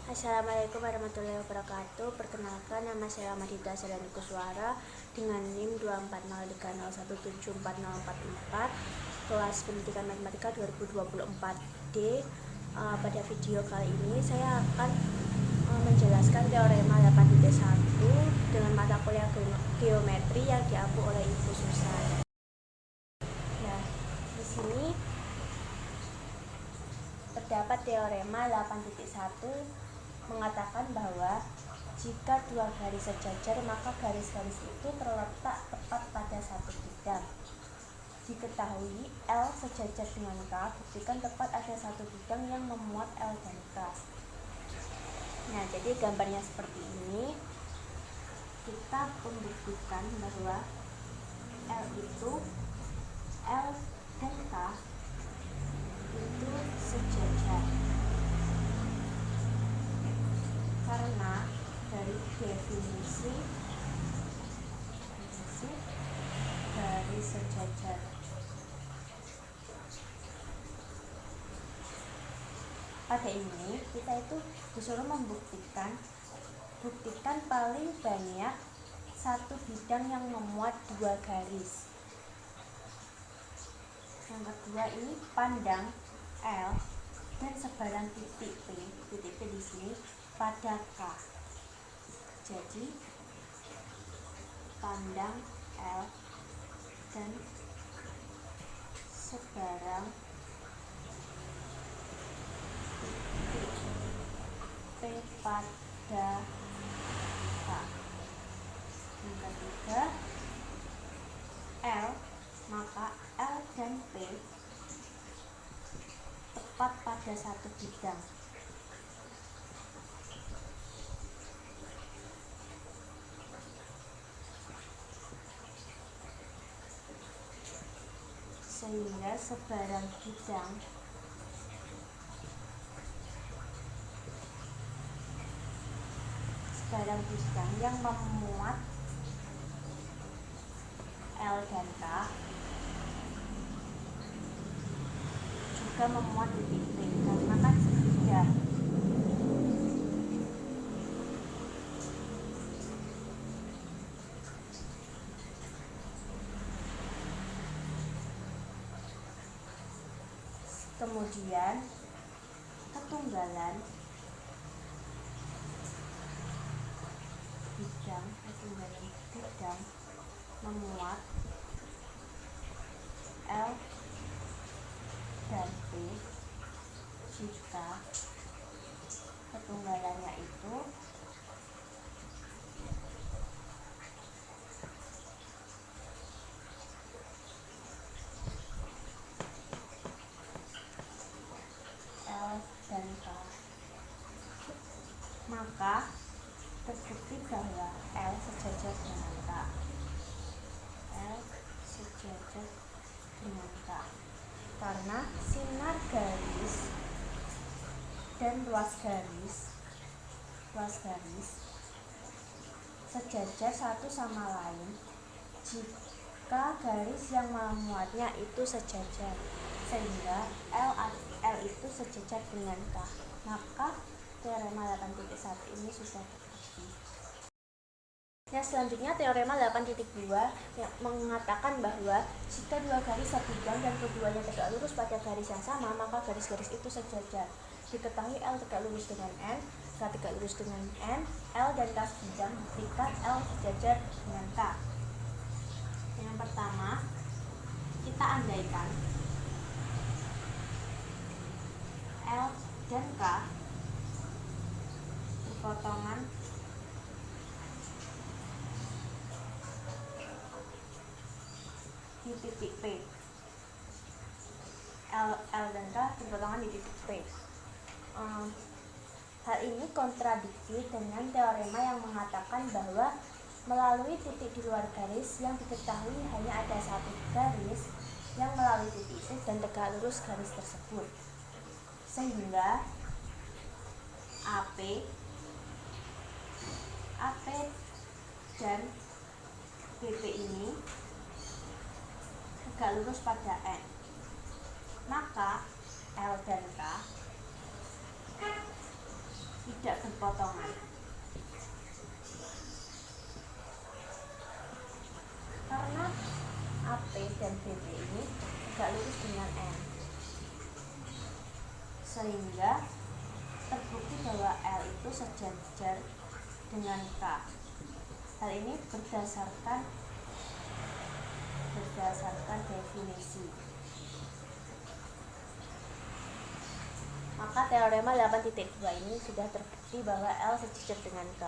Assalamualaikum warahmatullahi wabarakatuh. Perkenalkan, nama saya Madita Selani Kuswara dengan NIM 24030174044, kelas pendidikan matematika 2024D. Pada video kali ini saya akan menjelaskan teorema 8.1 dengan mata kuliah geometri yang diampu oleh Ibu Susan. Nah, di sini terdapat teorema 8.1 mengatakan bahwa jika dua garis sejajar, maka garis-garis itu terletak tepat pada satu bidang. Diketahui L sejajar dengan K, buktikan tepat ada satu bidang yang memuat L dan K. Nah, jadi gambarnya seperti ini. Kita membuktikan bahwa L dan K itu sejajar. Karena dari definisi garis sejajar. Pada ini kita itu disuruh membuktikan paling banyak satu bidang yang memuat dua garis. Yang kedua, ini pandang L dan sebarang titik P di sini pada K. Jadi pandang L dan sebarang titik P pada K. Yang ketiga, L, maka L dan P tepat pada satu bidang. Sehingga sebarang bidang yang memuat L dan K juga memuat titik P, karena kan sebidang. Kemudian ketunggalan bidang memuat L dan P jika ketunggalannya itu L dan K. Maka terbukti bahwa L sejajar dengan K. Karena sinar garis dan luas garis sejajar satu sama lain jika garis yang memuatnya itu sejajar, sehingga L itu sejajar dengan K. Maka teorema 8.1 ini sudah terbukti. Nah, selanjutnya teorema 8.2 yang mengatakan bahwa jika dua garis sebidang dan keduanya tegak lurus pada garis yang sama, maka garis-garis itu sejajar. Diketahui L tegak lurus dengan N, K tegak lurus dengan N, L dan K sebidang, buktikan L sejajar dengan K. Yang pertama, kita andaikan L dan K berpotongan di titik P. L dan K berpotongan di titik P. Hal ini kontradiksi dengan teorema yang mengatakan bahwa melalui titik di luar garis yang diketahui hanya ada satu garis yang melalui titik itu dan tegak lurus garis tersebut, sehingga AP dan BP ini tegak lurus pada N. Maka L dan K tidak sehingga terbukti bahwa L itu sejajar dengan K. Hal ini berdasarkan definisi. Maka teorema 8.2 ini sudah terbukti bahwa L sejajar dengan K.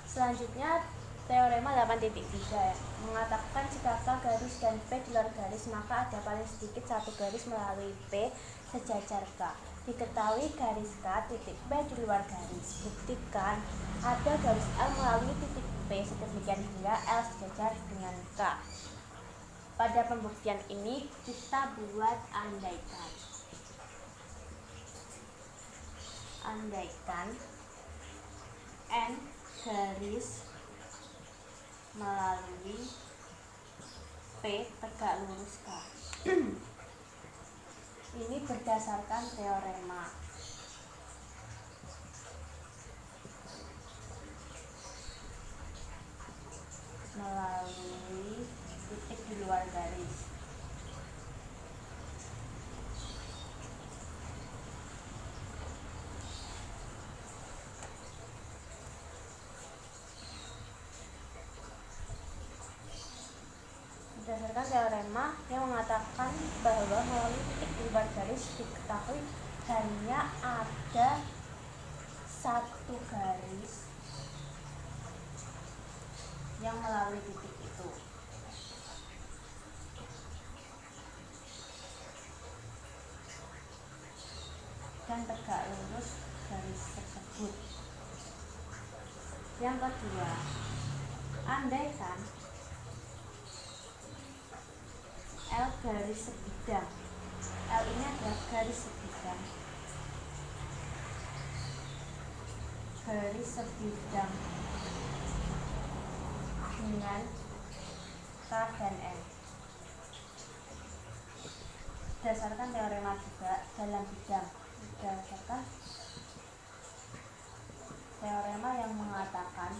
Selanjutnya teorema 8.3 mengatakan jika K garis dan P di luar garis, maka ada paling sedikit satu garis melalui P sejajar K. Diketahui garis K titik P di luar garis. Buktikan ada garis L melalui titik P sedemikian hingga L sejajar dengan K. Pada pembuktian ini kita buat andaikan. Andaikan N garis melalui P tegak lurus K. Ini berdasarkan teorema. Melalui titik di luar garis. Berdasarkan teorema yang mengatakan bahwa melalui titik di luar garis diketahui hanya ada satu garis yang melalui titik itu. Dan tegak lurus garis tersebut. Yang kedua, andaikan L garis sebidang. L ini adalah garis sebidang. Garis sebidang dengan K dan N. Berdasarkan teorema juga dalam bidang. Berdasarkan teorema yang mengatakan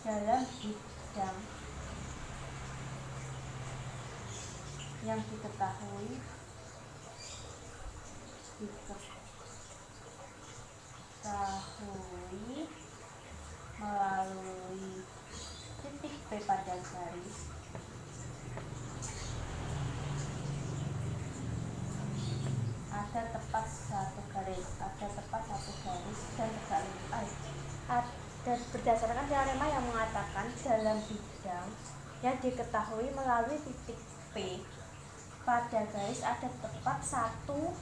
dalam bidang yang diketahui melalui titik P pada garis ada tepat satu garis dan tegak lurus. Dan berdasarkan teorema yang mengatakan dalam bidang yang diketahui melalui titik P pada garis ada tepat satu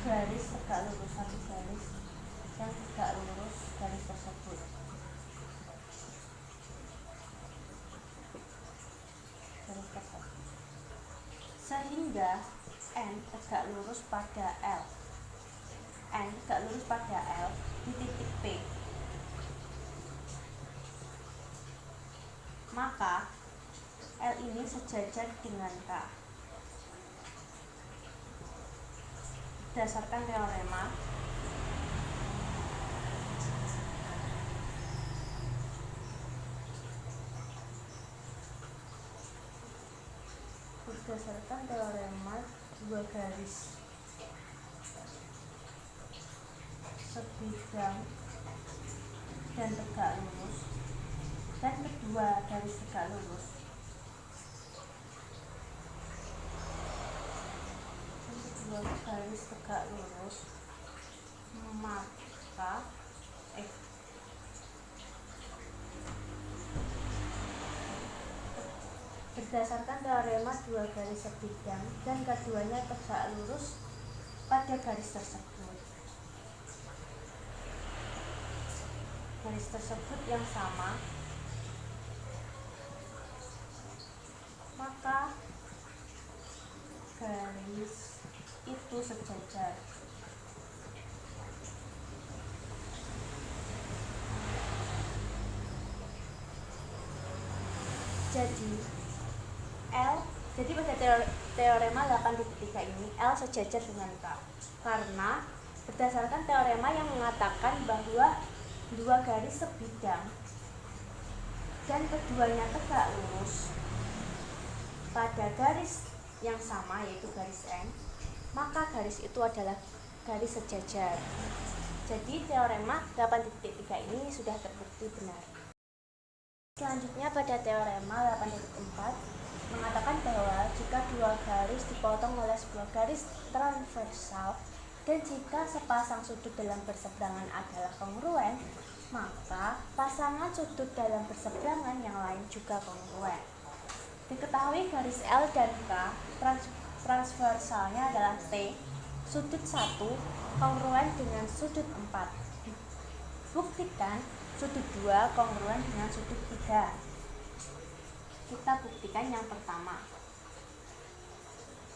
garis tegak lurus, satu garis yang tegak lurus garis tersebut. Sehingga N tegak lurus pada L. N tegak lurus pada L di titik P. Maka L ini sejajar dengan K. Berdasarkan teorema dua garis sebidang dan tegak lurus dan kedua garis tegak lurus maka berdasarkan teorema dua garis sebidang dan keduanya tegak lurus pada garis tersebut. Garis tersebut yang sama, maka garis itu sejajar. Jadi pada teorema 8.3 ini L sejajar dengan K karena berdasarkan teorema yang mengatakan bahwa dua garis sebidang dan keduanya tegak lurus pada garis yang sama yaitu garis N, maka garis itu adalah garis sejajar. Jadi teorema 8.3 ini sudah terbukti benar. Selanjutnya pada teorema 8.4 mengatakan bahwa jika dua garis dipotong oleh sebuah garis transversal dan jika sepasang sudut dalam berseberangan adalah kongruen, maka pasangan sudut dalam berseberangan yang lain juga kongruen. Diketahui garis L dan K transversalnya adalah T, sudut 1 kongruen dengan sudut 4. Buktikan sudut 2 kongruen dengan sudut 3. Kita buktikan yang pertama,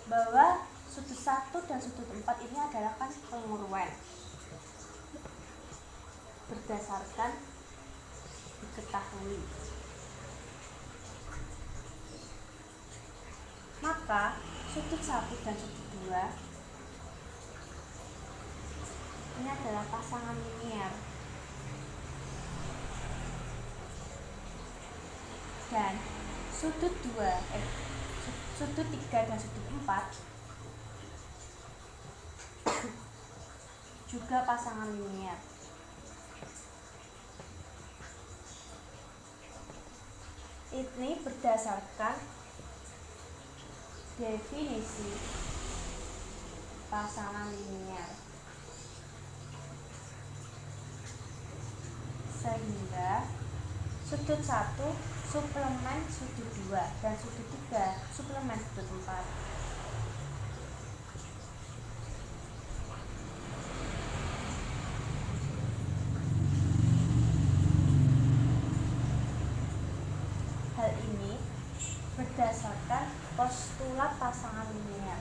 bahwa sudut 1 dan sudut 4 ini adalah kan kongruen berdasarkan diketahui. Maka sudut 1 dan sudut 2 ini adalah pasangan linier. Dan sudut 3 dan sudut 4 juga pasangan linier. Ini berdasarkan definisi pasangan linier, sehingga sudut 1 suplemen sudut 2 dan sudut 3 suplemen sudut 4. Hal ini berdasarkan postulat pasangan linier.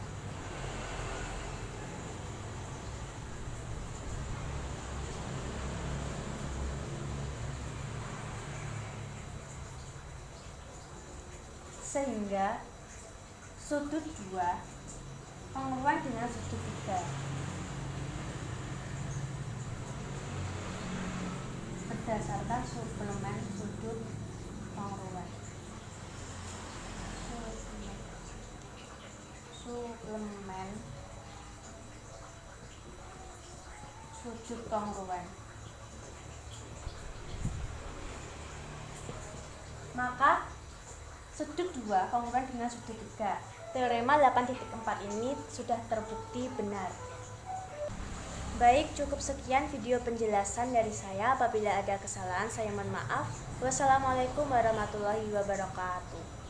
Sehingga sudut 2 kongruen dengan sudut 3 berdasarkan suplemen sudut kongruen. Suplemen sudut kongruen. Maka sudut 2 kongruen dengan sudut 3. Teorema 8.4 ini sudah terbukti benar. Baik, cukup sekian video penjelasan dari saya. Apabila ada kesalahan, saya mohon maaf. Wassalamualaikum warahmatullahi wabarakatuh.